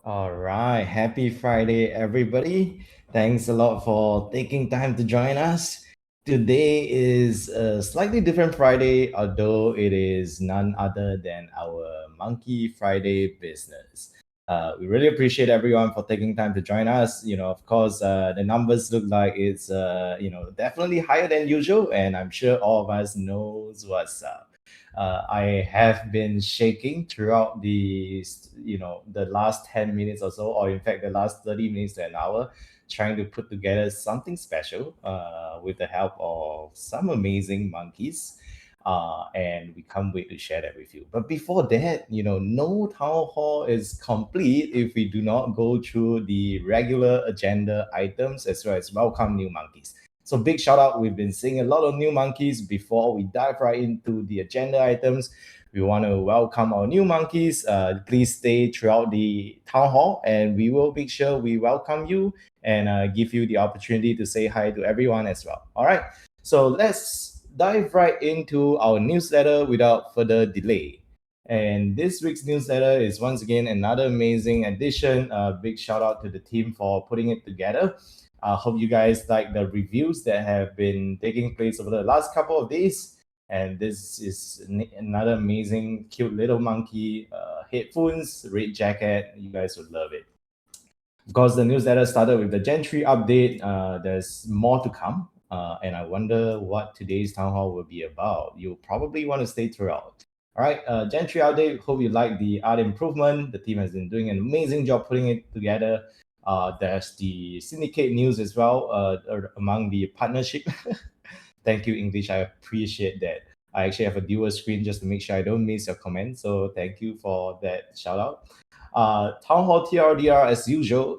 All right. Happy Friday, everybody. Thanks a lot for taking time to join us. Today is a slightly different Friday, although it is none other than our Monkey Friday business. We really appreciate everyone for taking time to join us. Of course, the numbers look like it's, definitely higher than usual, and I'm sure all of us knows what's up. I have been shaking throughout the last 10 minutes or so, or in fact the last 30 minutes to an hour, trying to put together something special with the help of some amazing monkeys. And we can't wait to share that with you. But before that, no town hall is complete if we do not go through the regular agenda items as well as welcome new monkeys. So big shout out. We've been seeing a lot of new monkeys. Before we dive right into the agenda items, we want to welcome our new monkeys. Please stay throughout the town hall and we will make sure we welcome you and give you the opportunity to say hi to everyone as well. All right. So let's dive right into our newsletter without further delay. And this week's newsletter is once again another amazing addition. Big shout out to the team for putting it together. I hope you guys like the reviews that have been taking place over the last couple of days. And this is another amazing, cute little monkey, headphones, red jacket. You guys would love it. Of course, the newsletter started with the Gen 3 update. There's more to come. And I wonder what today's town hall will be about. You'll probably want to stay throughout. All right, Gen 3 update. Hope you like the art improvement. The team has been doing an amazing job putting it together. There's the syndicate news as well among the partnership. Thank you, English. I appreciate that. I actually have a dual screen just to make sure I don't miss your comment. So thank you for that shout out. Town Hall TRDR, as usual,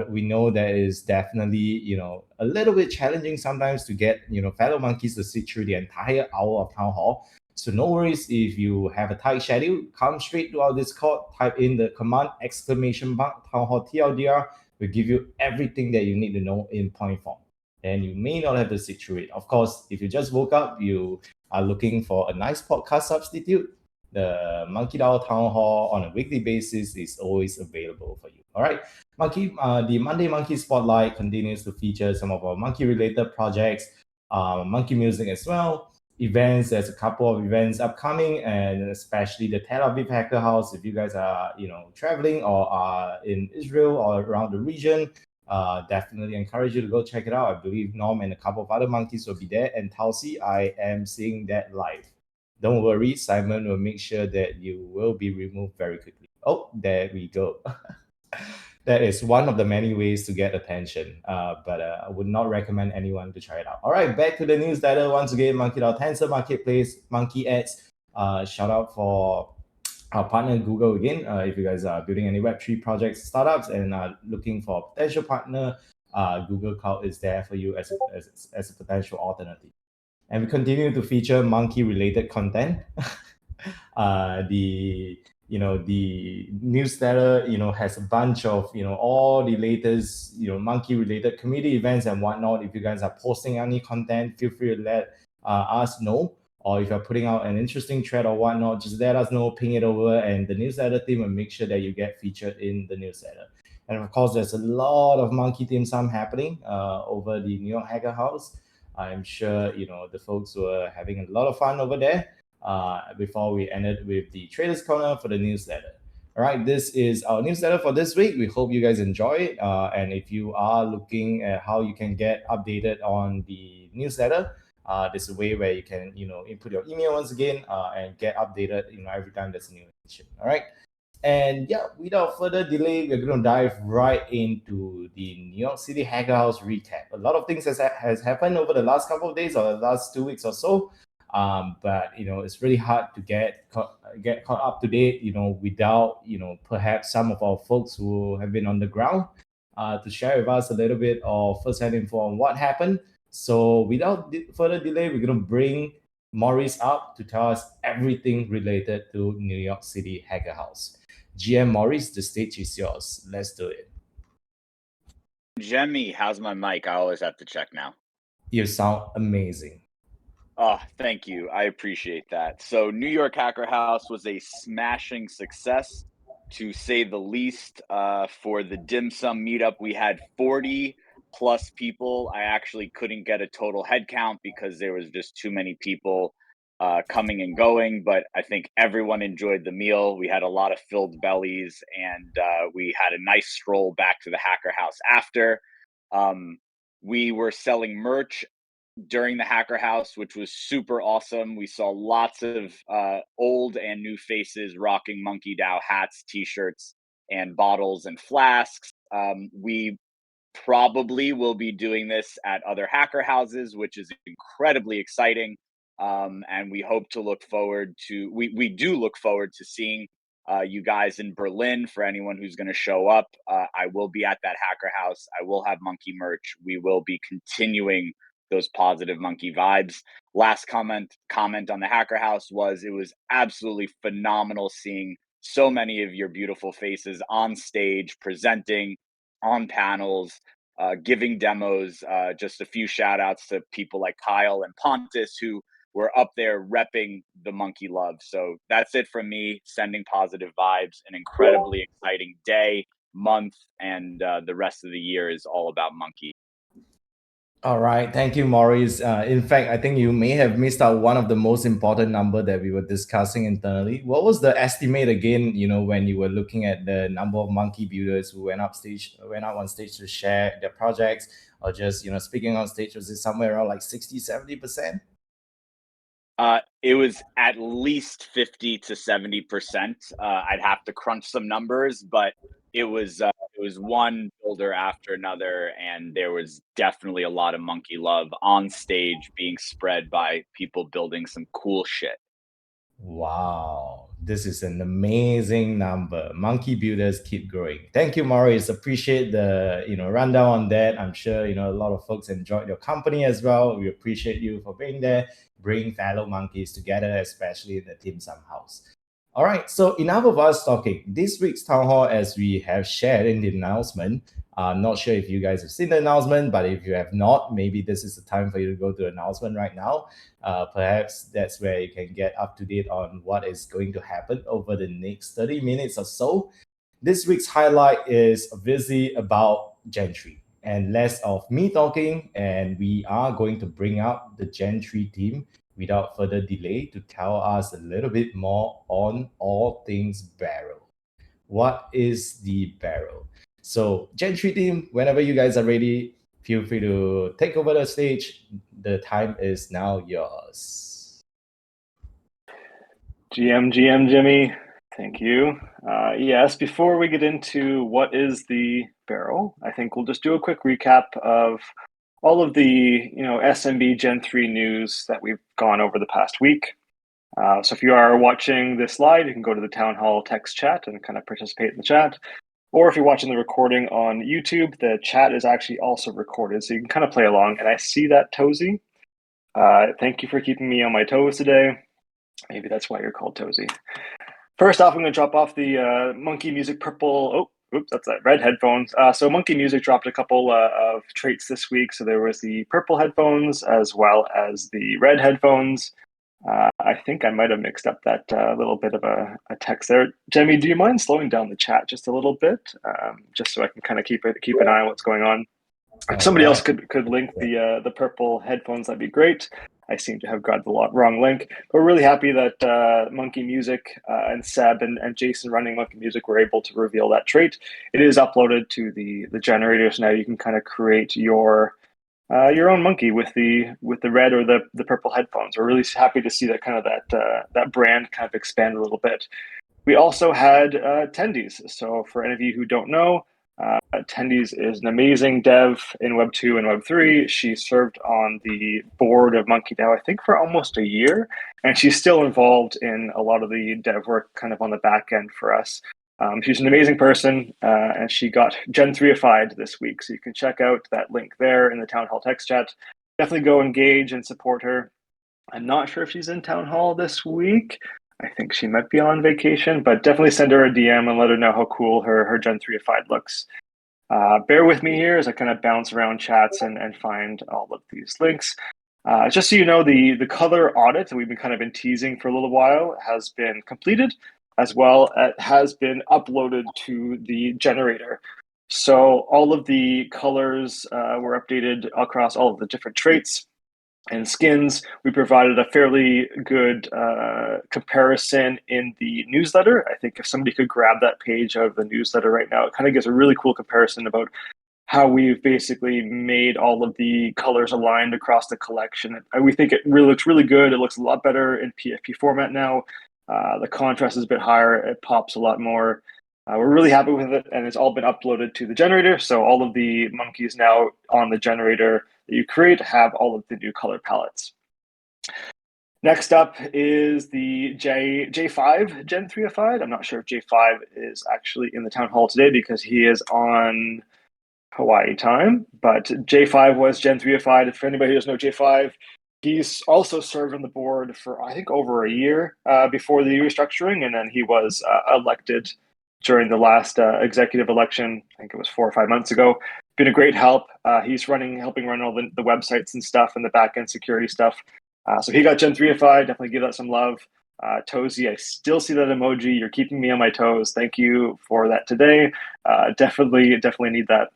we know that is definitely, a little bit challenging sometimes to get, fellow monkeys to sit through the entire hour of Town Hall. So no worries if you have a tight schedule, come straight to our Discord, type in the command exclamation mark Town Hall TLDR. We'll give you everything that you need to know in point form. And you may not have to sit through it. Of course, if you just woke up, you are looking for a nice podcast substitute, the MonkeDAO Town Hall on a weekly basis is always available for you. All right, the Monday Monkey Spotlight continues to feature some of our monkey-related projects, monkey music as well, events. There's a couple of events upcoming, and especially the Tel Aviv Hacker House. If you guys are, traveling or are in Israel or around the region, definitely encourage you to go check it out. I believe Norm and a couple of other monkeys will be there, and Tulsi, I am seeing that live. Don't worry, Simon will make sure that you will be removed very quickly. Oh, there we go. That is one of the many ways to get attention, but I would not recommend anyone to try it out. All right, back to the newsletter. Once again, MonkeDAO Tensor Marketplace, Monkey Ads. Shout out for our partner Google again. If you guys are building any Web3 projects, startups, and are looking for a potential partner, Google Cloud is there for you as a potential alternative. And we continue to feature monkey related content. The newsletter has a bunch of all the latest monkey related community events and whatnot. If you guys are posting any content, feel free to let us know. Or if you're putting out an interesting thread or whatnot, just let us know, ping it over, and the newsletter team will make sure that you get featured in the newsletter. And of course, there's a lot of monkey dim sum happening over the New York Hacker House. I'm sure the folks were having a lot of fun over there. Before we ended with the Traders Corner for the newsletter. All right, this is our newsletter for this week. We hope you guys enjoy it. And if you are looking at how you can get updated on the newsletter, there's a way where you can input your email once again and get updated every time there's a new edition. All right. And yeah, without further delay, we're going to dive right into the New York City Hacker House recap. A lot of things has happened over the last couple of days or the last 2 weeks or so. But it's really hard to get caught up to date, without perhaps some of our folks who have been on the ground to share with us a little bit of first-hand info on what happened. So without further delay, we're going to bring Maurice up to tell us everything related to New York City Hacker House. GM Maurice, the stage is yours. Let's do it. Jemmy, how's my mic? I always have to check now. You sound amazing. Oh, thank you. I appreciate that. So, New York Hacker House was a smashing success. to say the least. For the dim sum meetup, we had 40 plus people. I actually couldn't get a total head count because there was just too many people coming and going, but I think everyone enjoyed the meal. We had a lot of filled bellies, and we had a nice stroll back to the Hacker House after. Um, we were selling merch during the Hacker House, which was super awesome. We saw lots of old and new faces rocking MonkeDAO hats, t-shirts, and bottles and flasks. We probably will be doing this at other hacker houses, which is incredibly exciting. And we hope to look forward to, we do look forward to seeing you guys in Berlin. For anyone who's going to show up, I will be at that hacker house. I will have monkey merch. We will be continuing those positive monkey vibes. Last comment on the hacker house was, it was absolutely phenomenal seeing so many of your beautiful faces on stage presenting on panels, giving demos. Just a few shout outs to people like Kyle and Pontus who were up there repping the monkey love. So that's it from me, sending positive vibes. An incredibly exciting day, month, and the rest of the year is all about monkey. All right, thank you, Maurice. In fact, I think you may have missed out one of the most important number that we were discussing internally. What was the estimate again? When you were looking at the number of monkey builders who went up on stage to share their projects, or just speaking on stage, was it somewhere around like 60-70%? It was at least 50 to 70%. I'd have to crunch some numbers, but it was one builder after another, and there was definitely a lot of monkey love on stage being spread by people building some cool shit. Wow, this is an amazing number. Monkey builders keep growing. Thank you, Maurice. Appreciate the rundown on that. I'm sure a lot of folks enjoyed your company as well. We appreciate you for being there, bring fellow monkeys together, especially in the Dim Sum house. All right, so enough of us talking. This week's town hall, as we have shared in the announcement, I'm not sure if you guys have seen the announcement, but if you have not, maybe this is the time for you to go to the announcement right now. Perhaps that's where you can get up to date on what is going to happen over the next 30 minutes or so. This week's highlight is obviously about Gentry and less of me talking, and we are going to bring up the Gentry team without further delay to tell us a little bit more on all things barrel. What is the barrel? So, Gentry team, whenever you guys are ready, feel free to take over the stage. The time is now yours. GM Jimmy, thank you. Yes, before we get into what is the barrel, I think we'll just do a quick recap of all of the SMB Gen 3 news that we've gone over the past week. So if you are watching this live, you can go to the Town Hall text chat and kind of participate in the chat. Or if you're watching the recording on YouTube, the chat is actually also recorded, so you can kind of play along. And I see that, Tozy. Thank you for keeping me on my toes today. Maybe that's why you're called Tozy. First off, I'm going to drop off the Monkey Music purple. Oh, oops, that's that red headphones. So Monkey Music dropped a couple of traits this week. So there was the purple headphones as well as the red headphones. I think I might have mixed up that little bit of a text there. Jemmy, do you mind slowing down the chat just a little bit, just so I can kind of keep an eye on what's going on? If somebody else could link the purple headphones, that'd be great. I seem to have got the wrong link. But we're really happy that Monkey Music and Seb and Jason running Monkey Music were able to reveal that trait. It is uploaded to the generator, so now you can kind of create your own monkey with the red or the purple headphones. We're really happy to see that kind of that brand kind of expand a little bit. We also had Tendies. So for any of you who don't know, Tendies is an amazing dev in Web 2 and Web 3. She served on the board of MonkeDAO, I think, for almost a year, and she's still involved in a lot of the dev work kind of on the back end for us. She's an amazing person, and she got Gen 3ified this week, so you can check out that link there in the Town Hall text chat. Definitely go engage and support her. I'm not sure if she's in Town Hall this week. I think she might be on vacation, but definitely send her a DM and let her know how cool her Gen 3ified looks. Bear with me here as I kind of bounce around chats and find all of these links. Just so you know, the color audit that we've been teasing for a little while has been completed. as well has been uploaded to the generator. So all of the colors were updated across all of the different traits and skins. We provided a fairly good comparison in the newsletter. I think if somebody could grab that page out of the newsletter right now, it kind of gives a really cool comparison about how we've basically made all of the colors aligned across the collection. We think it really looks really good. It looks a lot better in PFP format now. The contrast is a bit higher. It pops a lot more. We're really happy with it, and it's all been uploaded to the generator. So all of the monkeys now on the generator that you create have all of the new color palettes. Next up is the J5 Gen 3ified. I'm not sure if J5 is actually in the town hall today because he is on Hawaii time, but J5 was Gen 3ified. If anybody doesn't know J5, he's also served on the board for, I think, over a year before the restructuring, and then he was elected during the last executive election. I think it was 4 or 5 months ago. Been a great help. He's helping run all the websites and stuff and the back-end security stuff. So he got Gen 3ified. Definitely give that some love. Tozy, I still see that emoji. You're keeping me on my toes. Thank you for that today. Definitely need that.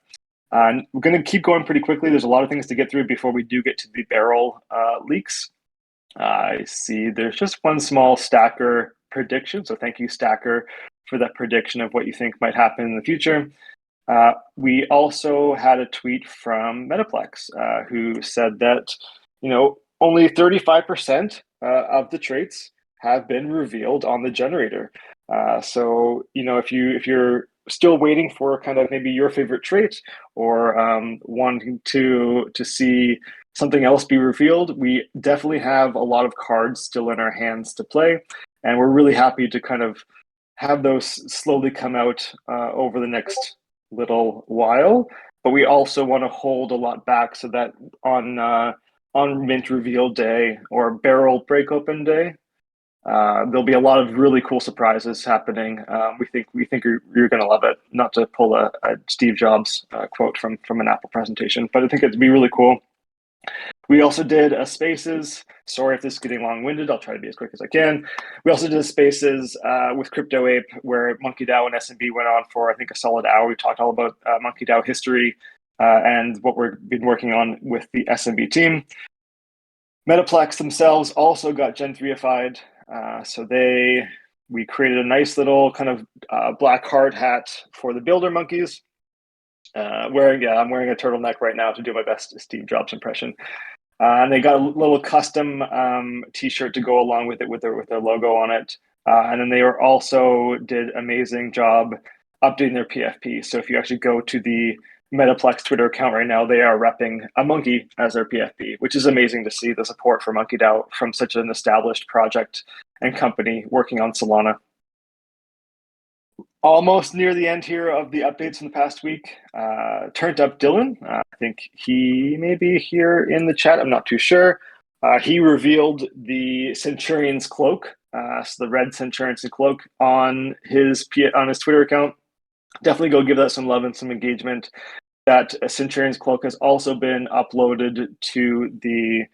And we're going to keep going pretty quickly. There's a lot of things to get through before we do get to the barrel leaks. I see there's just one small Stacker prediction. So thank you, Stacker, for that prediction of what you think might happen in the future. We also had a tweet from Metaplex who said that, only 35% of the traits have been revealed on the generator. So, if you're still waiting for kind of maybe your favorite trait or wanting to see something else be revealed, we definitely have a lot of cards still in our hands to play. And we're really happy to kind of have those slowly come out over the next little while. But we also want to hold a lot back so that on mint reveal day or barrel break open day, there'll be a lot of really cool surprises happening. We think you're going to love it. Not to pull a Steve Jobs quote from an Apple presentation, but I think it'd be really cool. We also did a Spaces. Sorry if this is getting long-winded. I'll try to be as quick as I can. We also did a Spaces with Crypto Ape, where MonkeDAO and SMB went on for, I think, a solid hour. We talked all about MonkeDAO history and what we've been working on with the SMB team. Metaplex themselves also got Gen 3ified. So we created a nice little kind of black hard hat for the builder monkeys. I'm wearing a turtleneck right now to do my best Steve Jobs impression. And they got a little custom T-shirt to go along with it with their logo on it. And then they also did an amazing job updating their PFP. So if you actually go to the Metaplex Twitter account right now, they are repping a monkey as their PFP, which is amazing to see the support for MonkeDAO from such an established project and company working on Solana. Almost near the end here of the updates in the past week. Turned up Dylan. I think he may be here in the chat. I'm not too sure. He revealed the Centurion's cloak, so the red Centurion's cloak on his Twitter account. Definitely go give that some love and some engagement. That Centurion's cloak has also been uploaded to the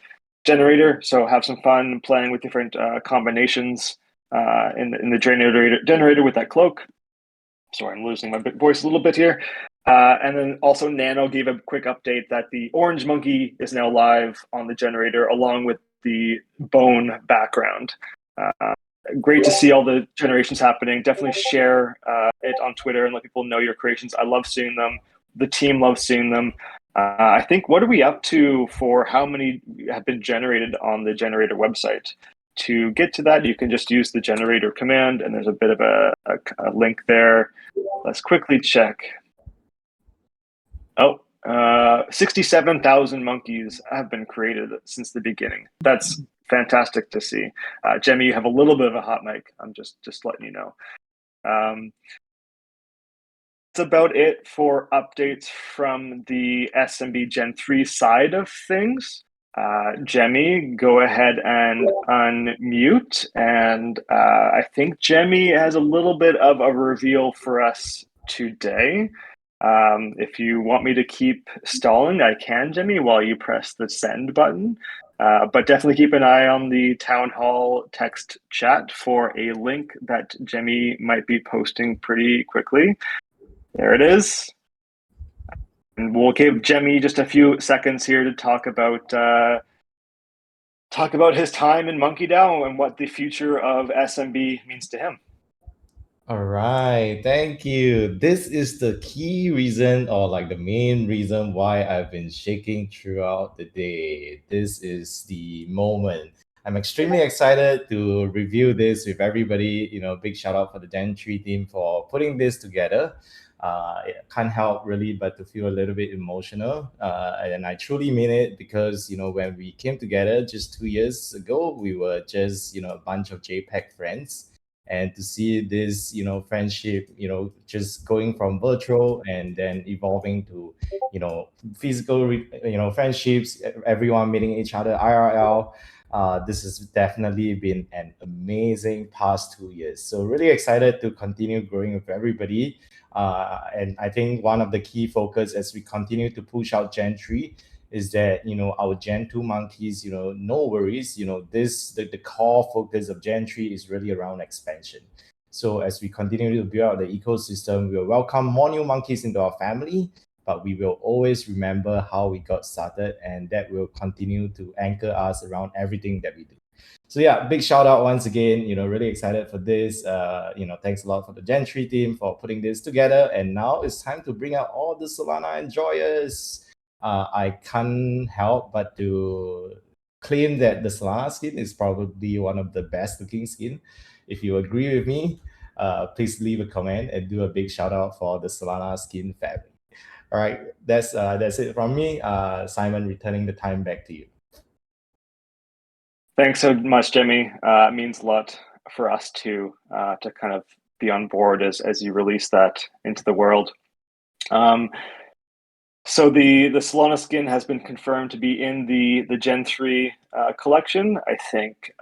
generator, so have some fun playing with different combinations in the generator with that cloak. Sorry, I'm losing my voice a little bit here. And then also Nano gave a quick update that the orange monkey is now live on the generator along with the bone background. Great to see all the generations happening. Definitely share it on Twitter and let people know your creations. I love seeing them. The team loves seeing them. I think, what are we up to for how many have been generated on the generator website? To get to that, you can just use the generator command, and there's a bit of a link there. Let's quickly check. 67,000 monkeys have been created since the beginning. That's fantastic to see. Jemmy, you have a little bit of a hot mic. I'm just letting you know. That's about it for updates from the SMB Gen 3 side of things. Jemmy, go ahead and unmute. And I think Jemmy has a little bit of a reveal for us today. If you want me to keep stalling, I can, Jemmy, while you press the send button. But definitely keep an eye on the town hall text chat for a link that Jemmy might be posting pretty quickly. There it is. And we'll give Jemmy just a few seconds here to talk about his time in MonkeDAO and what the future of SMB means to him. All right, thank you. This is the key reason, or like the main reason, why I've been shaking throughout the day. This is the moment. I'm extremely excited to review this with everybody. Big shout out for the Gen 3 team for putting this together. I can't help really but to feel a little bit emotional. And I truly mean it because, when we came together just 2 years ago, we were just, a bunch of JPEG friends, and to see this friendship just going from virtual and then evolving to physical friendships, everyone meeting each other IRL. This has definitely been an amazing past 2 years, so really excited to continue growing with everybody. And I think one of the key focus as we continue to push out Gen 3 is that our Gen 2 monkeys, no worries, the core focus of Gen 3 is really around expansion. So as we continue to build out the ecosystem, we'll welcome more new monkeys into our family, but we will always remember how we got started, and that will continue to anchor us around everything that we do. So yeah, big shout out once again, really excited for this. Thanks a lot for the Gen 3 team for putting this together. And now it's time to bring out all the Solana enjoyers. I can't help but to claim that the Solana skin is probably one of the best looking skin. If you agree with me, please leave a comment and do a big shout out for the Solana skin family. All right, that's it from me. Simon, returning the time back to you. Thanks so much, Jemmy. It means a lot for us to kind of be on board as you release that into the world. So the Solana skin has been confirmed to be in the Gen 3 collection. I think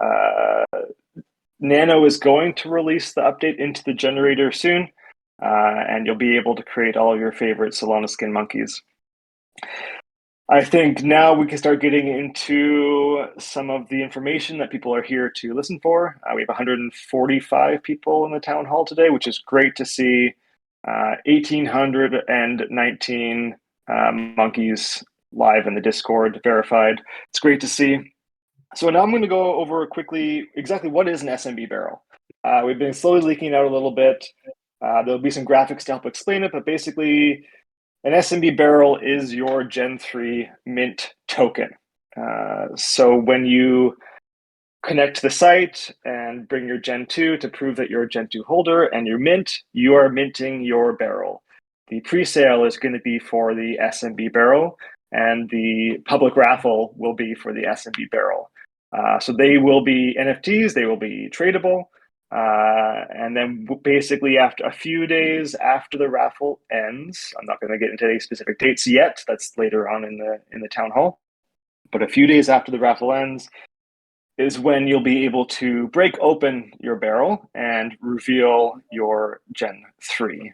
Nano is going to release the update into the generator soon, and you'll be able to create all of your favorite Solana skin monkeys. I think now we can start getting into some of the information that people are here to listen for. We have 145 people in the town hall today, which is great to see. 1,819 monkeys live in the Discord, verified. It's great to see. So now I'm going to go over quickly exactly what is an SMB barrel. We've been slowly leaking out a little bit. There'll be some graphics to help explain it, but basically an SMB barrel is your Gen 3 mint token. So when you connect to the site and bring your Gen 2 to prove that you're a Gen 2 holder and you're mint, you are minting your barrel. The pre-sale is going to be for the SMB barrel, and the public raffle will be for the SMB barrel. So they will be NFTs, they will be tradable. And then basically after a few days after the raffle ends, I'm not going to get into any specific dates yet, that's later on in the town hall, but a few days after the raffle ends is when you'll be able to break open your barrel and reveal your Gen 3.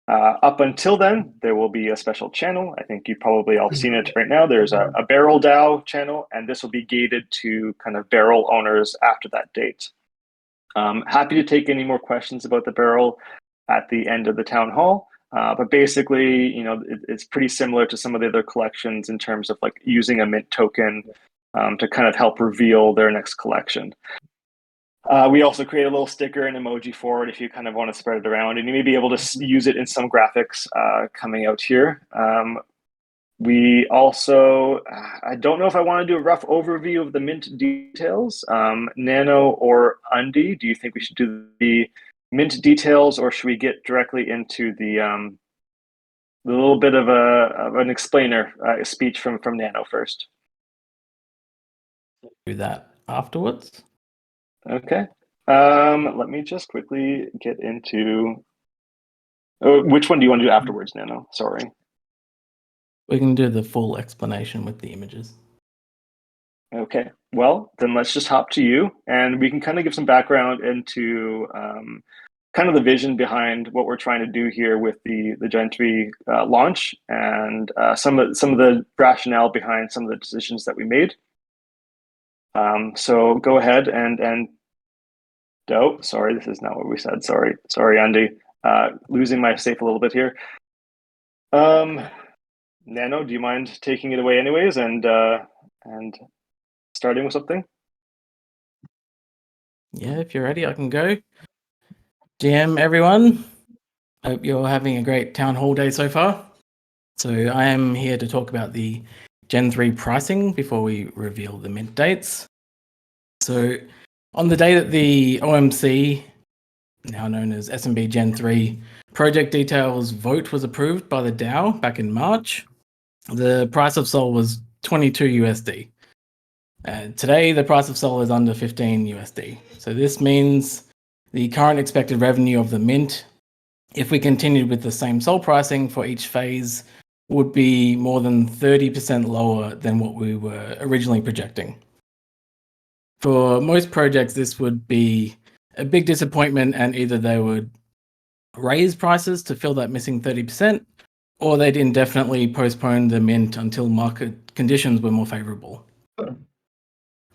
Up until then, there will be a special channel. I think you've probably all seen it right now. There's a barrel DAO channel, and this will be gated to kind of barrel owners after that date. Happy to take any more questions about the barrel at the end of the town hall. But basically, it's pretty similar to some of the other collections in terms of like using a mint token to kind of help reveal their next collection. We also create a little sticker and emoji for it if you kind of want to spread it around, and you may be able to use it in some graphics coming out here. We also, I don't know if I want to do a rough overview of the mint details. Nano or Undy, do you think we should do the mint details, or should we get directly into the little bit of an explainer speech from Nano first? Do that afterwards. Okay. Let me just quickly get into. Which one do you want to do afterwards, Nano? Sorry. We can do the full explanation with the images. Okay. Well, then let's just hop to you, and we can kind of give some background into kind of the vision behind what we're trying to do here with the Gen 3 launch, and some of the rationale behind some of the decisions that we made. So go ahead and oh, sorry, this is not what we said. Sorry, Andy. Losing my safe a little bit here. Nano, do you mind taking it away anyways and starting with something? Yeah, if you're ready, I can go. GM, everyone. Hope you're having a great town hall day so far. So I am here to talk about the Gen 3 pricing before we reveal the mint dates. So on the day that the OMC, now known as SMB Gen 3, project details vote was approved by the DAO back in March, the price of Sol was 22 USD. Today, the price of Sol is under 15 USD. So this means the current expected revenue of the mint, if we continued with the same Sol pricing for each phase, would be more than 30% lower than what we were originally projecting. For most projects, this would be a big disappointment, and either they would raise prices to fill that missing 30%, or they'd indefinitely postpone the mint until market conditions were more favorable.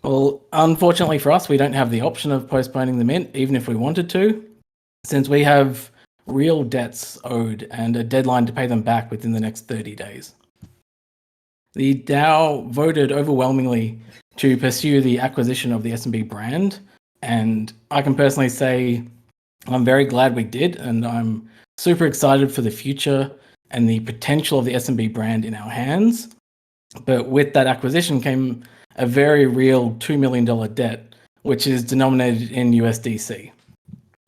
Well, unfortunately for us, we don't have the option of postponing the mint, even if we wanted to, since we have real debts owed and a deadline to pay them back within the next 30 days. The DAO voted overwhelmingly to pursue the acquisition of the SMB brand, and I can personally say I'm very glad we did, and I'm super excited for the future and the potential of the SMB brand in our hands. But with that acquisition came a very real $2 million debt, which is denominated in USDC.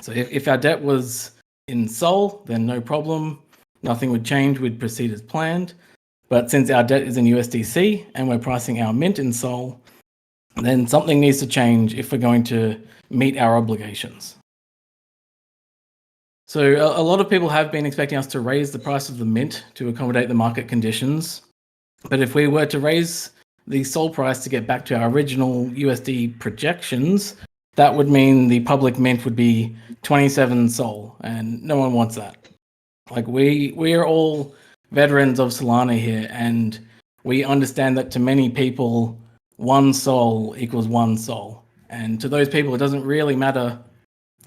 So if our debt was in Sol, then no problem. Nothing would change. We'd proceed as planned. But since our debt is in USDC and we're pricing our mint in Sol, then something needs to change if we're going to meet our obligations. So a lot of people have been expecting us to raise the price of the mint to accommodate the market conditions. But if we were to raise the Sol price to get back to our original USD projections, that would mean the public mint would be 27 Sol, and no one wants that. Like we are all veterans of Solana here, and we understand that to many people, 1 Sol equals 1 Sol. And to those people, it doesn't really matter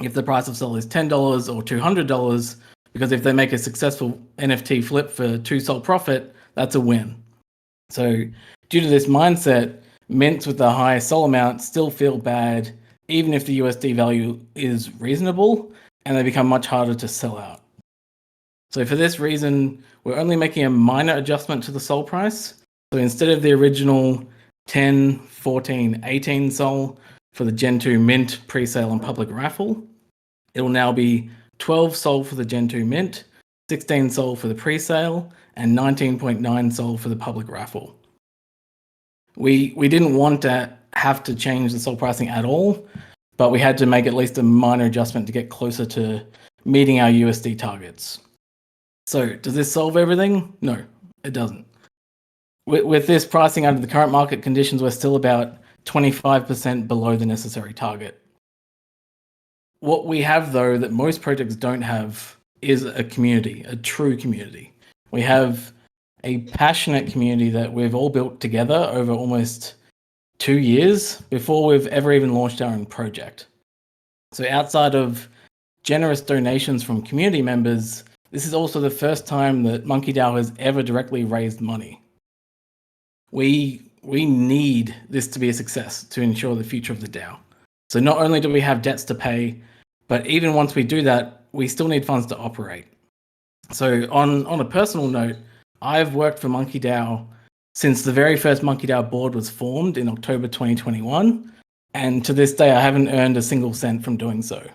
if the price of Sol is $10 or $200, because if they make a successful NFT flip for 2 Sol profit, that's a win. So due to this mindset, mints with the high Sol amount still feel bad, even if the USD value is reasonable, and they become much harder to sell out. So for this reason, we're only making a minor adjustment to the Sol price. So instead of the original 10, 14, 18 Sol for the Gen 2 mint pre-sale and public raffle, it will now be 12 Sol for the Gen 2 mint, 16 Sol for the pre-sale, and 19.9 Sol for the public raffle. We didn't want to have to change the Sol pricing at all, but we had to make at least a minor adjustment to get closer to meeting our USD targets. So does this solve everything? No, it doesn't. With this pricing under the current market conditions, we're still about 25% below the necessary target. What we have, though, that most projects don't have is a community, a true community. We have a passionate community that we've all built together over almost 2 years before we've ever even launched our own project. So outside of generous donations from community members, this is also the first time that MonkeDAO has ever directly raised money. We need this to be a success to ensure the future of the DAO. So not only do we have debts to pay, but even once we do that, we still need funds to operate. So on a personal note, I've worked for MonkeDAO since the very first MonkeDAO board was formed in October 2021, and to this day I haven't earned a single cent from doing so.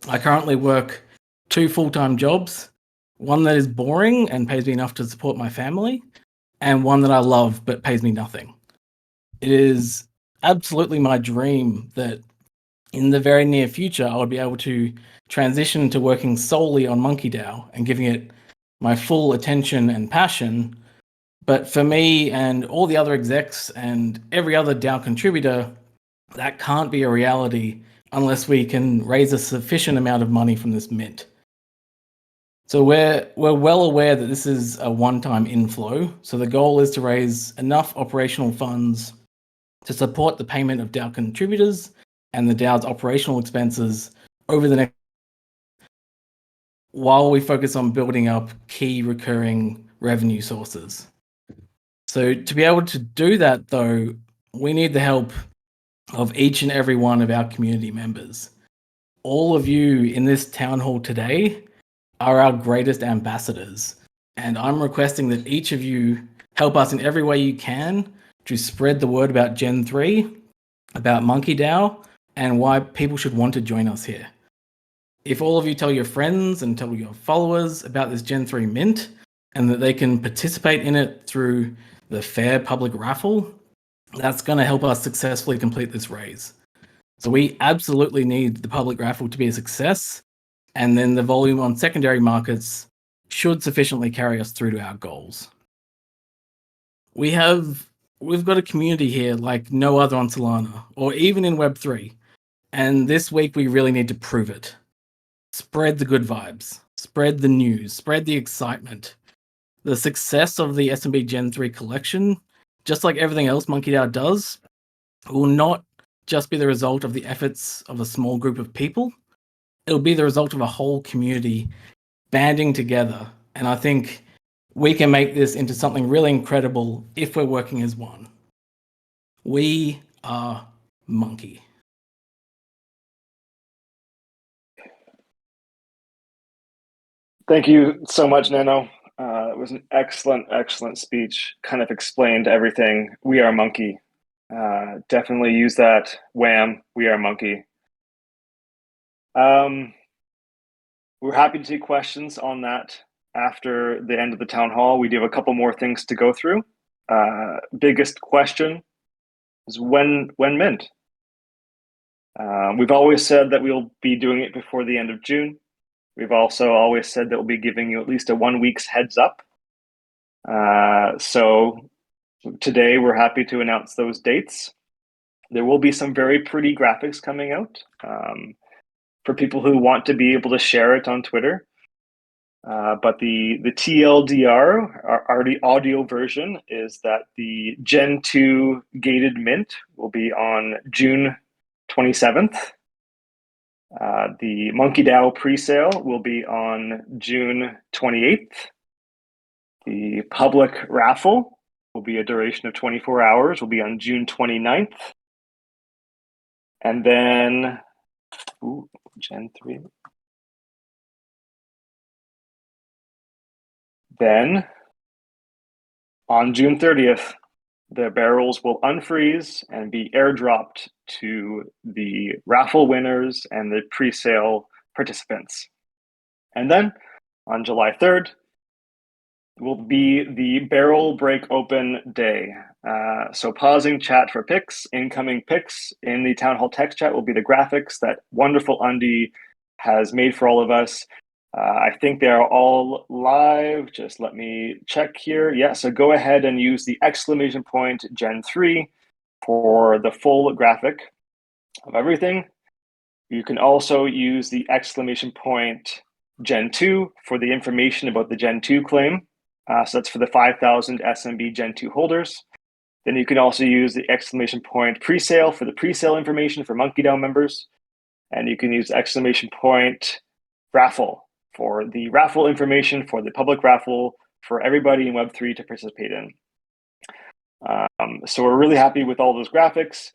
I currently work 2 full-time jobs, one that is boring and pays me enough to support my family, and one that I love but pays me nothing. It is absolutely my dream that in the very near future I would be able to transition to working solely on MonkeDAO and giving it my full attention and passion. But for me and all the other execs and every other DAO contributor, that can't be a reality unless we can raise a sufficient amount of money from this mint. So we're well aware that this is a one-time inflow. So the goal is to raise enough operational funds to support the payment of DAO contributors and the DAO's operational expenses over the next, while we focus on building up key recurring revenue sources. So to be able to do that, though, we need the help of each and every one of our community members. All of you in this town hall today are our greatest ambassadors, and I'm requesting that each of you help us in every way you can to spread the word about Gen 3, about MonkeDAO, and why people should want to join us here. If all of you tell your friends and tell your followers about this Gen 3 mint, and that they can participate in it through the fair public raffle, that's going to help us successfully complete this raise. So we absolutely need the public raffle to be a success, and then the volume on secondary markets should sufficiently carry us through to our goals. We've got a community here like no other on Solana, or even in Web3, and this week we really need to prove it. Spread the good vibes, spread the news, spread the excitement. The success of the SMB Gen 3 collection, just like everything else MonkeDAO does, will not just be the result of the efforts of a small group of people. It'll be the result of a whole community banding together. And I think we can make this into something really incredible if we're working as one. We are Monkey. Thank you so much, Nano. It was an excellent speech. Kind of explained everything. We are Monkey. Definitely use that. Wham! We are Monkey. We're happy to take questions on that after the end of the town hall. We do have a couple more things to go through. Biggest question is when mint? We've always said that we'll be doing it before the end of June. We've also always said that we'll be giving you at least a 1 week's heads up. So today we're happy to announce those dates. There will be some very pretty graphics coming out for people who want to be able to share it on Twitter. But the TLDR, our audio version, is that the Gen 2 gated mint will be on June 27th. The MonkeDAO presale will be on June 28th. The public raffle will be a duration of 24 hours, will be on June 29th. And then, Gen 3. Then, on June 30th, the barrels will unfreeze and be airdropped to the raffle winners and the pre-sale participants. And then on July 3rd will be the barrel break open day. So pausing chat for picks, incoming picks in the town hall text chat will be the graphics that wonderful Undy has made for all of us. I think they are all live. Just let me check here. Yeah, so go ahead and use the exclamation point Gen 3 for the full graphic of everything. You can also use the exclamation point Gen 2 for the information about the Gen 2 claim. So that's for the 5,000 SMB Gen 2 holders. Then you can also use the exclamation point presale for the presale information for MonkeDAO members. And you can use exclamation point raffle for the raffle information for the public raffle for everybody in Web3 to participate in. So we're really happy with all those graphics.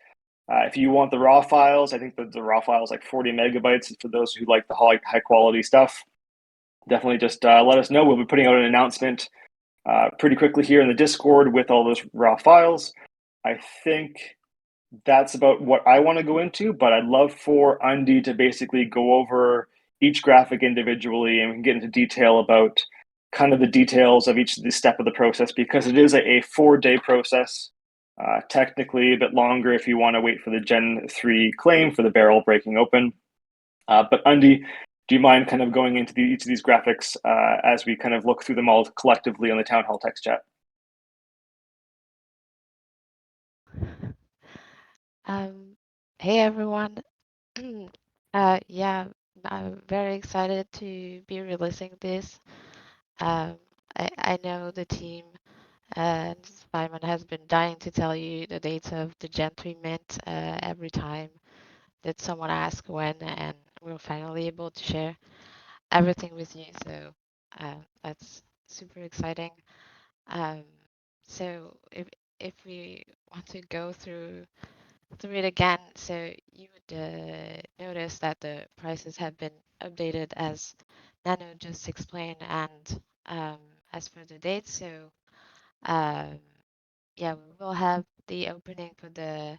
If you want the raw files, I think that the raw file is like 40 megabytes for those who like the high quality stuff. Definitely just let us know. We'll be putting out an announcement pretty quickly here in the Discord with all those raw files. I think that's about what I want to go into, but I'd love for Undy to basically go over each graphic individually and we can get into detail about kind of the details of each step of the process, because it is a 4-day process, technically a bit longer if you want to wait for the Gen 3 claim for the barrel breaking open. But Undy, do you mind kind of going into each of these graphics as we kind of look through them all collectively on the Town Hall text chat? Hey everyone. Yeah, I'm very excited to be releasing this. I know the team And Simon has been dying to tell you the dates of the Gen 3 mint every time that someone asks when, and we're finally able to share everything with you. So that's super exciting. Um, so if we want to go through it again, so you would notice that the prices have been updated as Nano just explained, and um, as for the date, so um, yeah, we will have the opening for the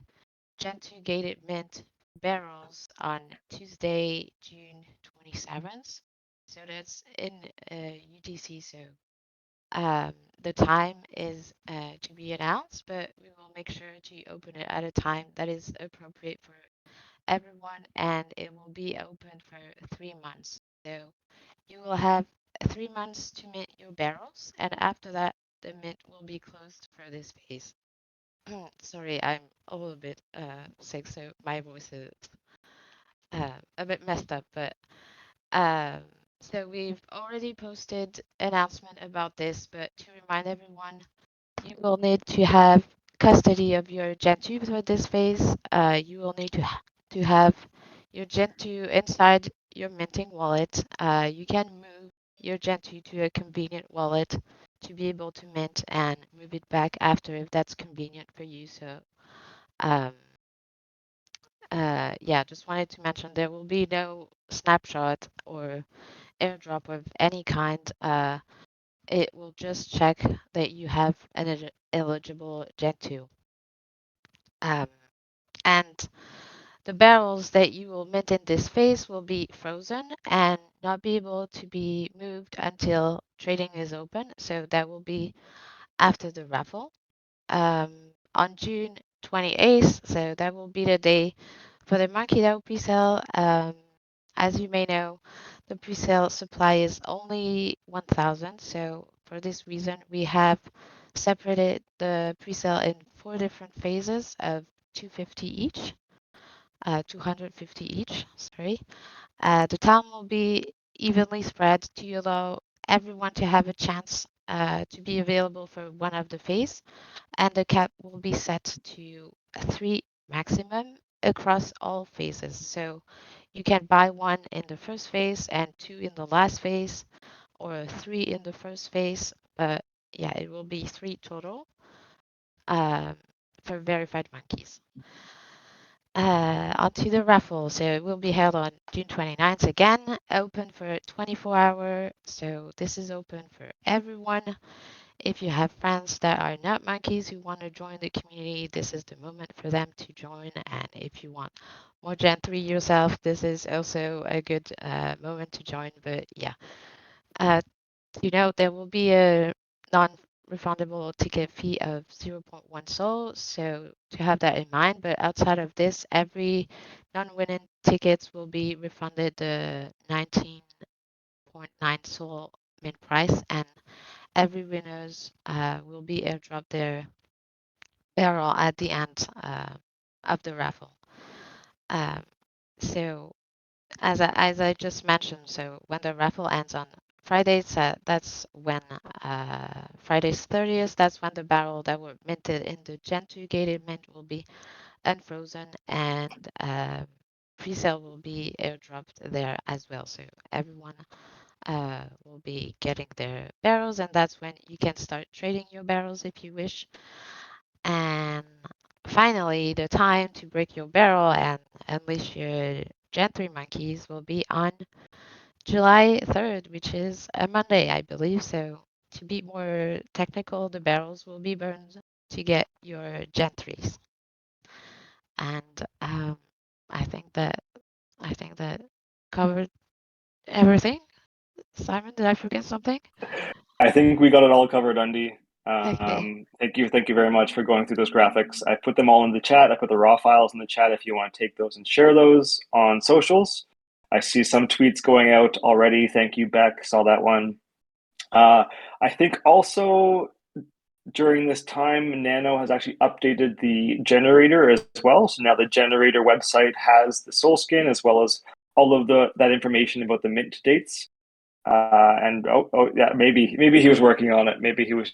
Gen 2 gated mint barrels on Tuesday, June 27th. So that's in UTC. So um, the time is to be announced, but we will make sure to open it at a time that is appropriate for everyone, and it will be open for 3 months. So you will have 3 months to mint your barrels, and after that, the mint will be closed for this phase. Sorry, I'm a little bit sick, so my voice is a bit messed up, but um, so we've already posted announcement about this, but to remind everyone, you will need to have custody of your Gen 2 for this phase. You will need to have your Gen 2 inside your minting wallet. You can move your Gen 2 to a convenient wallet to be able to mint and move it back after if that's convenient for you. So, um, yeah, just wanted to mention there will be no snapshot or airdrop of any kind. It will just check that you have an eligible Gen 2. Um, and the barrels that you will mint in this phase will be frozen and not be able to be moved until trading is open. So that will be after the raffle on June 28th. So that will be the day for the MonkeDAO pre-sale. As you may know, the pre-sale supply is only 1,000. So for this reason, we have separated the pre-sale in 4 different phases of 250 each, 250 each, sorry. The time will be evenly spread to allow everyone to have a chance to be available for one of the phase, and the cap will be set to 3 maximum across all phases. So you can buy 1 in the first phase and 2 in the last phase, or 3 in the first phase, but yeah, it will be 3 total um, for verified monkeys. Onto the raffle. So it will be held on June 29th again, open for 24 hours. So this is open for everyone. If you have friends that are not monkeys who want to join the community, this is the moment for them to join. And if you want more Gen 3 yourself, this is also a good moment to join. But yeah, there will be a non-refundable ticket fee of 0.1 Sol. So to have that in mind, but outside of this, every non-winning tickets will be refunded the 19.9 Sol mint price, and every winners will be airdropped their barrel at the end of the raffle. Um, so as I just mentioned, so when the raffle ends on Fridays, that's when Friday's 30th, that's when the barrel that were minted in the Gen 2 gated mint will be unfrozen, and pre-sale will be airdropped there as well. So everyone will be getting their barrels, and that's when you can start trading your barrels if you wish. And finally, the time to break your barrel and unleash your Gen 3 monkeys will be on July 3rd, which is a Monday, I believe. So to be more technical, the barrels will be burned to get your Gen 3s. And I think that covered everything. Simon, did I forget something? I think we got it all covered, Undy. Okay. Thank you very much for going through those graphics. I put them all in the chat. I put the raw files in the chat if you want to take those and share those on socials. I see some tweets going out already. Thank you, Beck. Saw that one. I think also during this time, Nano has actually updated the generator as well. So now the generator website has the Soul Skin as well as all of that information about the mint dates. And yeah, maybe he was working on it. Maybe he was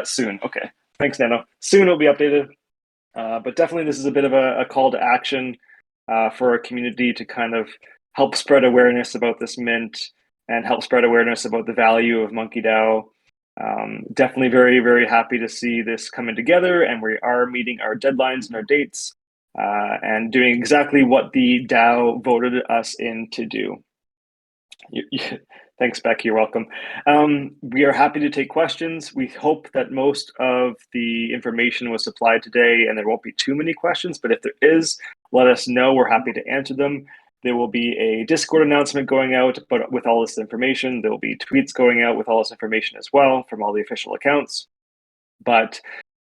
soon. Okay, thanks, Nano. Soon it'll be updated. But definitely, this is a bit of a call to action for our community to kind of help spread awareness about this mint and help spread awareness about the value of MonkeDAO. Definitely very, very happy to see this coming together, and we are meeting our deadlines and our dates and doing exactly what the DAO voted us in to do. Thanks, Becky. You're welcome. We are happy to take questions. We hope that most of the information was supplied today and there won't be too many questions, but if there is, let us know. We're happy to answer them. There will be a Discord announcement going out, but with all this information. There will be tweets going out with all this information as well from all the official accounts. But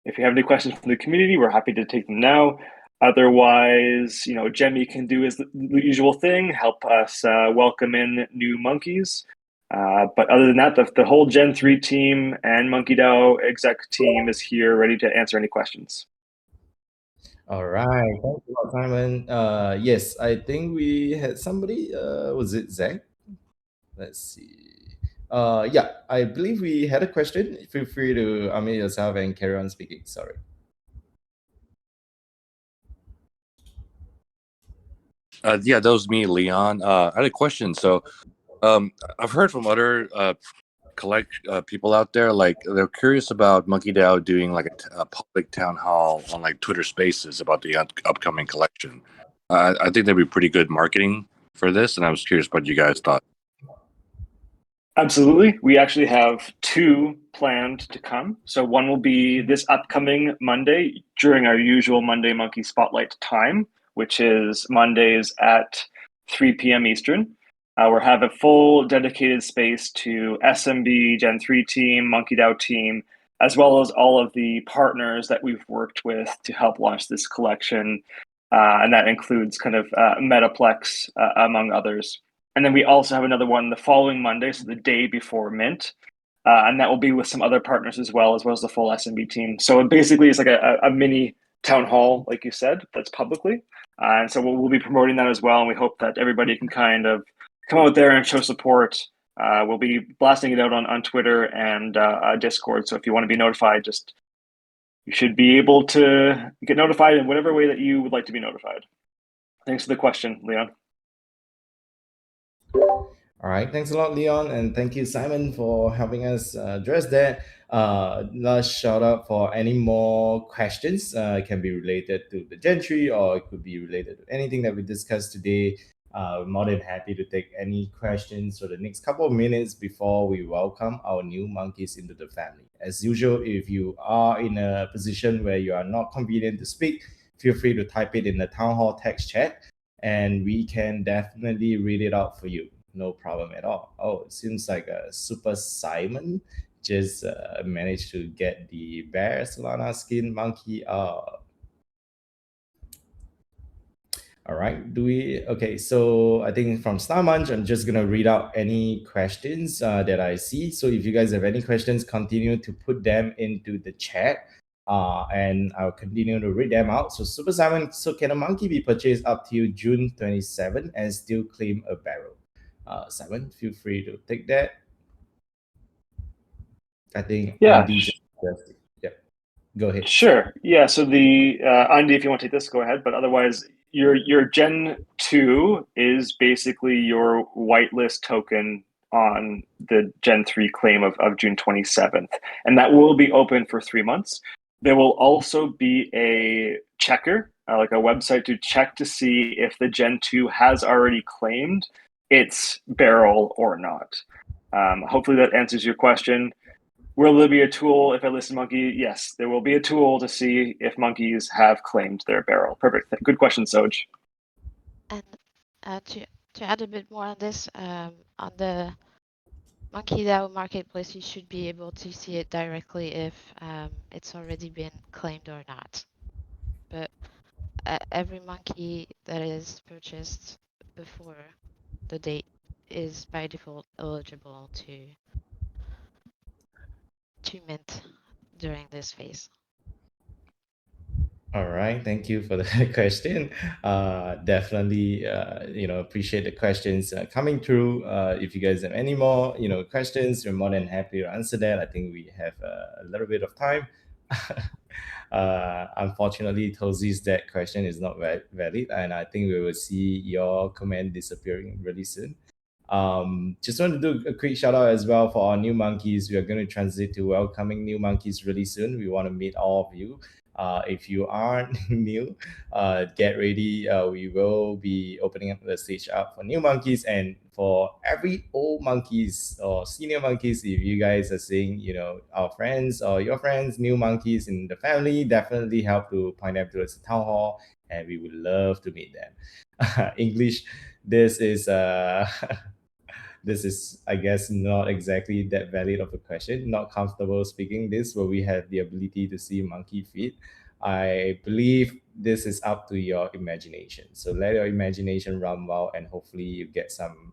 if you have any questions from the community, we're happy to take them now. Otherwise, Jemmy can do his usual thing, help us welcome in new monkeys. But other than that, the whole Gen 3 team and MonkeDAO exec team is here ready to answer any questions. All right. Thank you, Simon. Yes, I think we had somebody. Was it Zach? Let's see. Yeah, I believe we had a question. Feel free to unmute yourself and carry on speaking. Sorry. Yeah, that was me, Leon. I had a question. So, I've heard from other people out there, like they're curious about MonkeDAO doing like a public town hall on like Twitter Spaces about the upcoming collection. I think that'd be pretty good marketing for this, and I was curious what you guys thought. Absolutely. We actually have 2 planned to come. So one will be this upcoming Monday during our usual Monday Monkey Spotlight time, which is Mondays at 3 p.m. Eastern. We'll have a full dedicated space to SMB, Gen 3 team, MonkeDAO team, as well as all of the partners that we've worked with to help launch this collection. And that includes kind of Metaplex, among others. And then we also have another one the following Monday, so the day before Mint. And that will be with some other partners as well as the full SMB team. So basically, it's like a mini town hall, like you said, that's publicly. And so we'll be promoting that as well. And we hope that everybody can kind of come out there and show support. We'll be blasting it out on Twitter and Discord. So if you want to be notified, you should be able to get notified in whatever way that you would like to be notified. Thanks for the question, Leon. All right, thanks a lot, Leon, and thank you, Simon, for helping us address that. Last shout out for any more questions. It can be related to the gentry, or it could be related to anything that we discussed today. We're more than happy to take any questions for the next couple of minutes before we welcome our new monkeys into the family. As usual, if you are in a position where you are not convenient to speak, feel free to type it in the town hall text chat, and we can definitely read it out for you. No problem at all. Oh, it seems like a Super Simon just managed to get the bear Solana skin monkey. All right. Okay. So I think from Star Munch, I'm just gonna read out any questions that I see. So if you guys have any questions, continue to put them into the chat. And I'll continue to read them out. So Super Simon, so can a monkey be purchased up till June 27 and still claim a barrel? Simon, feel free to take that. I think Andy just addressed it. Yeah, go ahead. Sure. Yeah. So the Andy, if you want to take this, go ahead. But otherwise, your Gen 2 is basically your whitelist token on the Gen 3 claim of June 27th, and that will be open for 3 months. There will also be a checker, like a website to check to see if the Gen 2 has already claimed its barrel or not. Hopefully that answers your question. Will there be a tool if I list a monkey? Yes, there will be a tool to see if monkeys have claimed their barrel. Perfect. Good question, Soj. And to add a bit more on this, on the MonkeDAO marketplace, you should be able to see it directly if it's already been claimed or not. But every monkey that is purchased before the date is by default eligible to mint during this phase. All right, thank you for the question. Definitely, appreciate the questions coming through. If you guys have any more, questions, we're more than happy to answer that. I think we have a little bit of time. Unfortunately, Tosi's that question is not valid, and I think we will see your comment disappearing really soon. Just want to do a quick shout out as well for our new monkeys. We are going to transit to welcoming new monkeys really soon. We want to meet all of you. If you are new, get ready. We will be opening up the stage up for new monkeys, and for every old monkeys or senior monkeys. If you guys are seeing, our friends or your friends, new monkeys in the family, definitely help to point them towards the town hall, and we would love to meet them. English. This is this is, I guess, not exactly that valid of a question. Not comfortable speaking this, but we have the ability to see monkey feet. I believe this is up to your imagination. So let your imagination run wild, and hopefully you get some,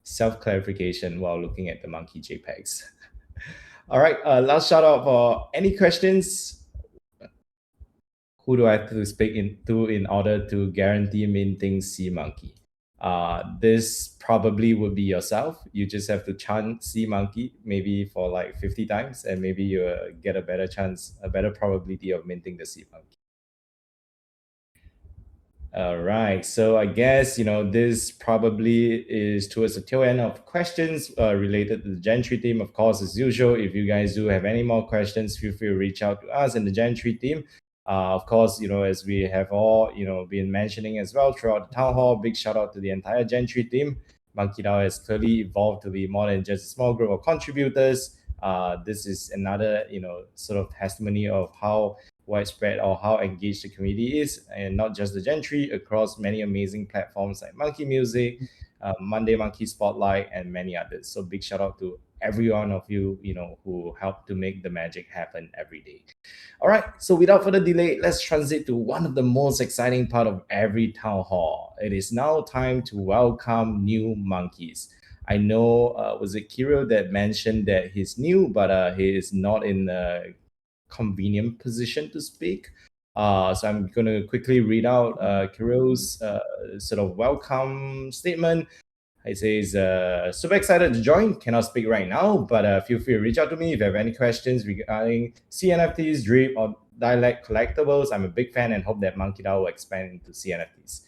self clarification while looking at the monkey JPEGs. All right, last shout out for any questions. Who do I have to speak into in order to guarantee minting sea monkey? This probably would be yourself. You just have to chant sea monkey maybe for like 50 times, and maybe you get a better chance, a better probability of minting the sea monkey. All right. So I guess, this probably is towards the tail end of questions related to the Gentry team. Of course, as usual, if you guys do have any more questions, feel free to reach out to us in the Gentry team. Of course, as we have all, been mentioning as well throughout the town hall, big shout out to the entire Gentry team. MonkeDAO has clearly evolved to be more than just a small group of contributors. This is another, sort of testimony of how widespread or how engaged the community is, and not just the Gentry, across many amazing platforms like Monkey Music, Monday Monkey Spotlight, and many others. So big shout out to every one of you, who help to make the magic happen every day. All right, so without further delay, let's transit to one of the most exciting part of every town hall. It is now time to welcome new monkeys. I know, was it Kiro that mentioned that he's new, but he is not in a convenient position to speak. So I'm going to quickly read out Kiro's sort of welcome statement. He says, super excited to join. Cannot speak right now, but feel free to reach out to me if you have any questions regarding CNFTs, Drip, or Dialect collectibles. I'm a big fan and hope that MonkeDAO will expand into CNFTs.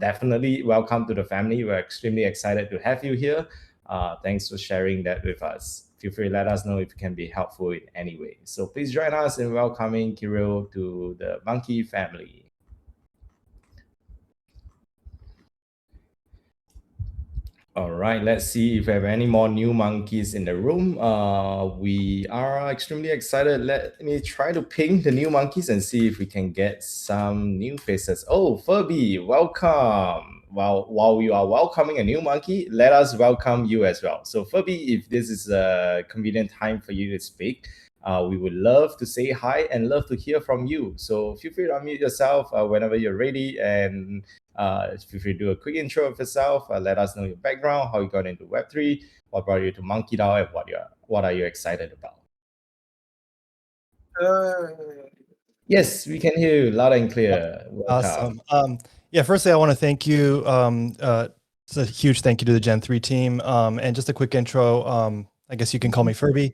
Definitely welcome to the family. We're extremely excited to have you here. Thanks for sharing that with us. Feel free to let us know if it can be helpful in any way. So please join us in welcoming Kiro to the Monkey family. All right, let's see if we have any more new monkeys in the room. We are extremely excited. Let me try to ping the new monkeys and see if we can get some new faces. Oh, Furby, welcome. Well, while we are welcoming a new monkey, let us welcome you as well. So Furby, if this is a convenient time for you to speak, we would love to say hi and love to hear from you. So feel free to unmute yourself whenever you're ready, and feel free to do a quick intro of yourself. Let us know your background, how you got into Web3, what brought you to MonkeDAO, and what are you excited about. Yes, we can hear you loud and clear. Welcome. Awesome. Yeah, firstly, I want to thank you. It's a huge thank you to the Gen 3 team. And just a quick intro. I guess you can call me Furby.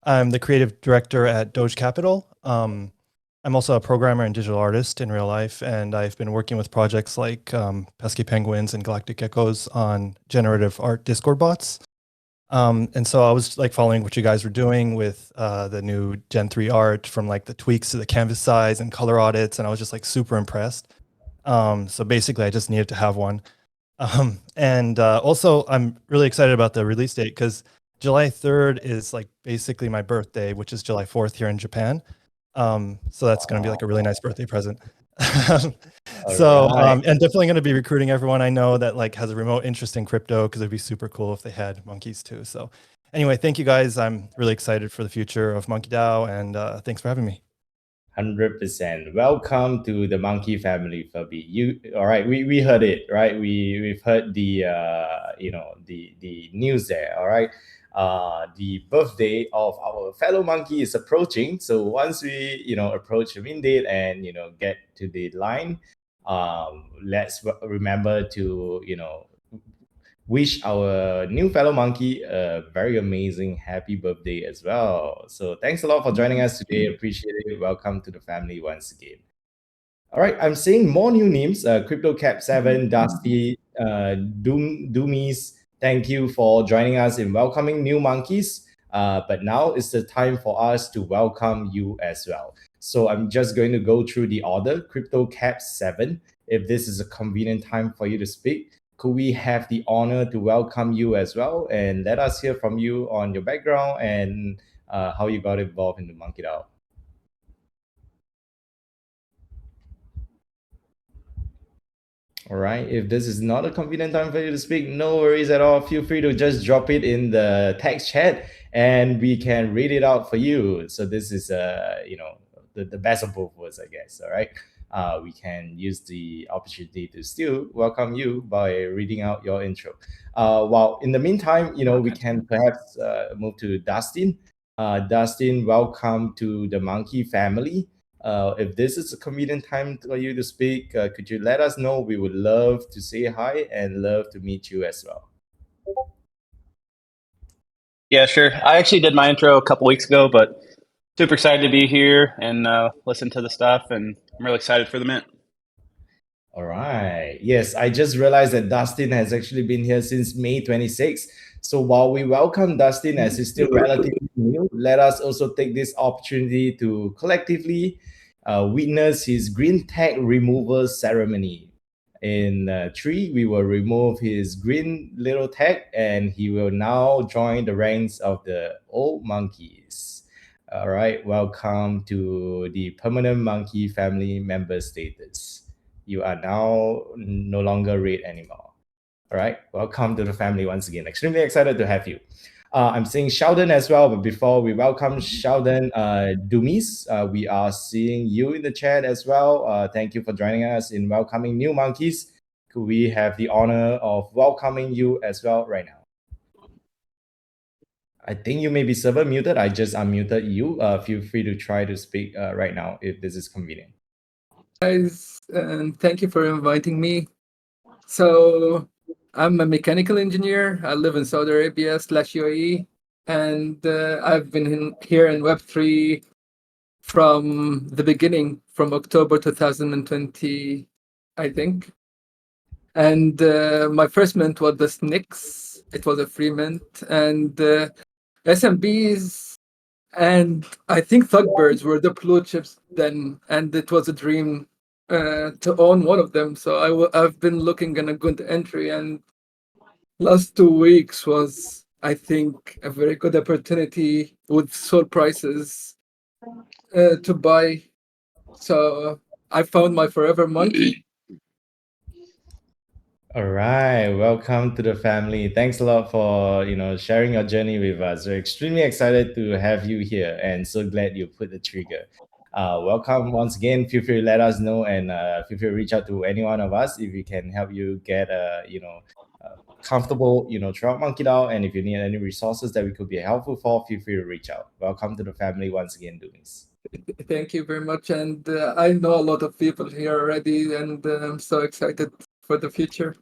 I'm the creative director at Doge Capital. I'm also a programmer and digital artist in real life, and I've been working with projects like Pesky Penguins and Galactic Geckos on generative art Discord bots. And so I was like following what you guys were doing with the new Gen 3 art, from like the tweaks to the canvas size and color audits, and I was just like super impressed. So basically, I just needed to have one. And also, I'm really excited about the release date because July 3rd is like basically my birthday, which is July 4th here in Japan. So that's going to be like a really nice birthday present. So I'm definitely going to be recruiting everyone I know that like has a remote interest in crypto, because it'd be super cool if they had monkeys too. So anyway, thank you guys. I'm really excited for the future of MonkeDAO, and thanks for having me. 100%. Welcome to the monkey family, Furby. All right? We heard it, right? We've heard the the news there. All right. the birthday of our fellow monkey is approaching. So once we, approach the min date and, get to the line, let's remember to, wish our new fellow monkey a very amazing happy birthday as well. So thanks a lot for joining us today. Appreciate it. Welcome to the family once again. All right, I'm seeing more new names. CryptoCap7, Dusty, Doomies. Thank you for joining us in welcoming new monkeys. But now is the time for us to welcome you as well. So I'm just going to go through the order. CryptoCap7, if this is a convenient time for you to speak, could we have the honor to welcome you as well? And let us hear from you on your background and how you got involved in the MonkeDAO. All right. If this is not a convenient time for you to speak, no worries at all. Feel free to just drop it in the text chat and we can read it out for you. So this is, the best of both worlds, I guess. All right. We can use the opportunity to still welcome you by reading out your intro. While in the meantime, we can perhaps move to Dustin. Dustin, welcome to the Monkey family. If this is a convenient time for you to speak, could you let us know? We would love to say hi and love to meet you as well. Yeah, sure. I actually did my intro a couple weeks ago, but super excited to be here and listen to the stuff, and I'm really excited for the mint. All right. Yes, I just realized that Dustin has actually been here since May 26th. So while we welcome Dustin as he's still relatively new, let us also take this opportunity to collectively witness his green tag removal ceremony. In 3, we will remove his green little tag and he will now join the ranks of the old monkeys. All right, welcome to the permanent monkey family member status. You are now no longer red anymore. All right, welcome to the family once again. Extremely excited to have you. I'm seeing Sheldon as well, but before we welcome Sheldon, Doomies, we are seeing you in the chat as well. Thank you for joining us in welcoming new monkeys. Could we have the honor of welcoming you as well right now? I think you may be server muted. I just unmuted you. Feel free to try to speak right now if this is convenient. Guys, and thank you for inviting me. So I'm a mechanical engineer. I live in Saudi Arabia / UAE, and I've been here in Web3 from the beginning, from October 2020, I think. And my first mint was the SNICS. It was a free mint, and SMBs and I think Thugbirds were the blue chips then, and it was a dream to own one of them. So I've been looking at a good entry, and last 2 weeks was, I think, a very good opportunity with soul prices to buy. So I found my forever monkey. All right, welcome to the family. Thanks a lot for sharing your journey with us. We're extremely excited to have you here, and so glad you put the trigger. Welcome once again. Feel free to let us know, and feel free to reach out to any one of us if we can help you get comfortable throughout MonkeDAO. And if you need any resources that we could be helpful for, feel free to reach out. Welcome to the family once again, Doomies. Thank you very much, and I know a lot of people here already, and I'm so excited for the future.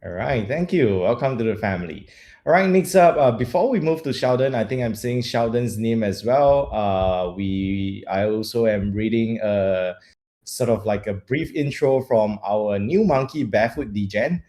All right, thank you. Welcome to the family. All right, next up, before we move to Sheldon, I think I'm seeing Sheldon's name as well. I also am reading sort of like a brief intro from our new monkey, Barefoot Degen,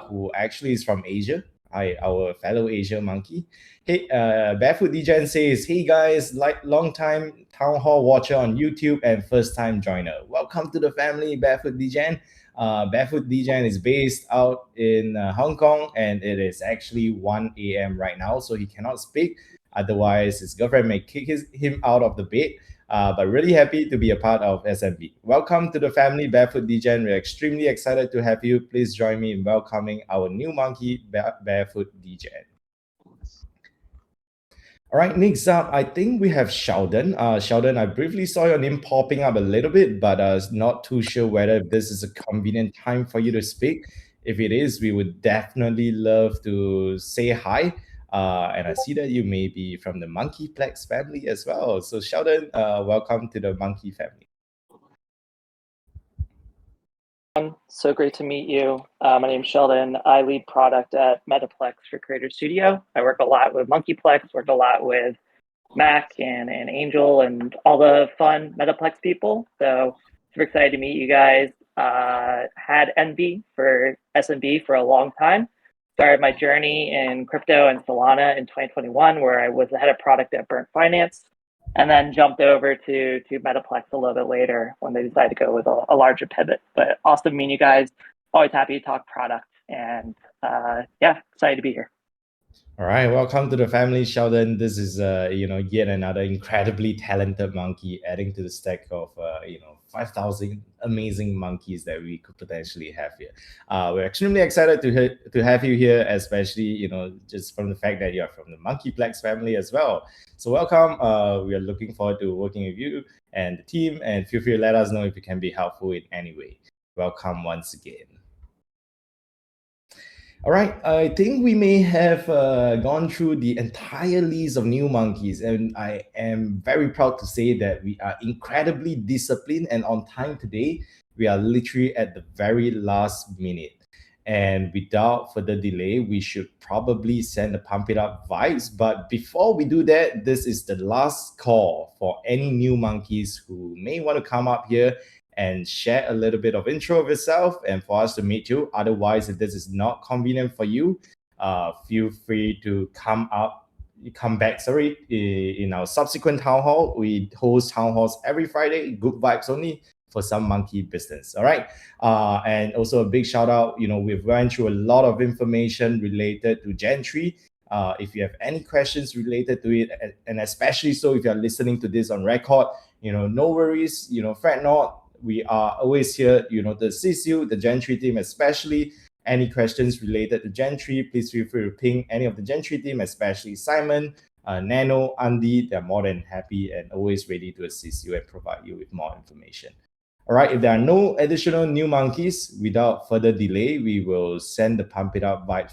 who actually is from Asia. Our fellow Asia monkey. Hey, Barefoot Degen says, "Hey guys, long time town hall watcher on YouTube and first time joiner. Welcome to the family, Barefoot Degen." Barefoot Degen is based out in Hong Kong, and it is actually 1 a.m. right now, so he cannot speak. Otherwise, his girlfriend may kick him out of the bed. But really happy to be a part of SMB. Welcome to the family, Barefoot Degen. We're extremely excited to have you. Please join me in welcoming our new monkey, Barefoot Degen. All right, next up, I think we have Sheldon. Sheldon, I briefly saw your name popping up a little bit, but not too sure whether this is a convenient time for you to speak. If it is, we would definitely love to say hi. And I see that you may be from the Monkeeplex family as well. So Sheldon, welcome to the Monkey family. So great to meet you. My name's Sheldon. I lead product at Metaplex for Creator Studio. I work a lot with Monkeeplex, work a lot with Mac and Angel and all the fun Metaplex people. So super excited to meet you guys. Had envy for SMB for a long time. Started my journey in crypto and Solana in 2021, where I was the head of product at Burnt Finance, and then jumped over to Metaplex a little bit later when they decided to go with a larger pivot. But awesome meeting you guys. Always happy to talk product, and yeah, excited to be here. All right, welcome to the family, Sheldon. This is yet another incredibly talented monkey adding to the stack of 5,000 amazing monkeys that we could potentially have here. We're extremely excited to have you here, especially just from the fact that you're from the Monkeeplex family as well. So welcome. We are looking forward to working with you and the team, and feel free to let us know if you can be helpful in any way. Welcome once again. All right, I think we may have gone through the entire list of new monkeys, and I am very proud to say that we are incredibly disciplined and on time today. We are literally at the very last minute. And without further delay, we should probably send the Pump It Up vibes. But before we do that, this is the last call for any new monkeys who may want to come up here and share a little bit of intro of yourself and for us to meet you. Otherwise, if this is not convenient for you, feel free to come back, in our subsequent town hall. We host town halls every Friday, good vibes only for some monkey business. All right. And also a big shout out, we've run through a lot of information related to Gen 3. If you have any questions related to it, and especially so if you're listening to this on record, no worries, fret not. We are always here, to assist you, the Gen 3 team, especially any questions related to Gen 3. Please feel free to ping any of the Gen 3 team, especially Simon, Nano, Andy. They're more than happy and always ready to assist you and provide you with more information. All right, if there are no additional new monkeys, without further delay, we will send the Pump It Up vibes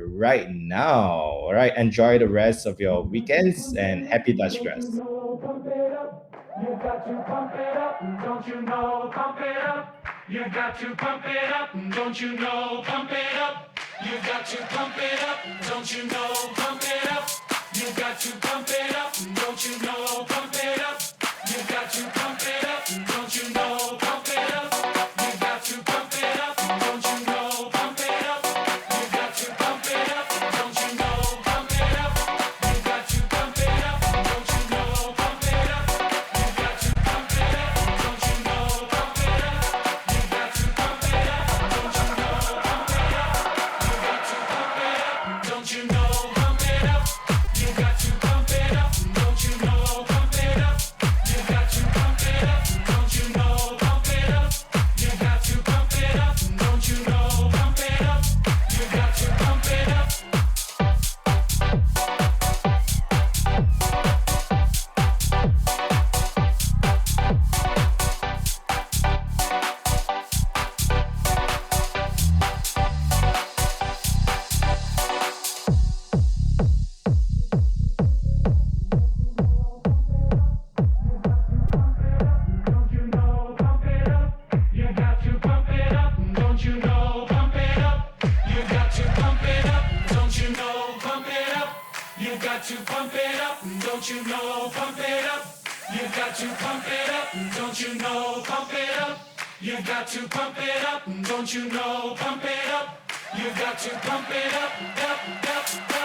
right now. All right, enjoy the rest of your weekends and happy Dutch grass. You got to pump it up, don't you know? Pump it up. You got to pump it up, don't you know? Pump it up. You got to pump it up, don't you know? Pump it up. You got to pump it up, don't you know? Pump it up. You got to pump it up, don't you know? Pump it up. You got to pump it up, don't you know? Pump it up. You got to pump it up, don't you know? Pump it up. You got to pump it up, don't you know? Pump it up. got to pump it up, don't you know? Pump it up. You got to pump it up, don't you know? Pump it up. You got to pump it up, don't you know? Pump it up. You got to pump it up, up, up, up.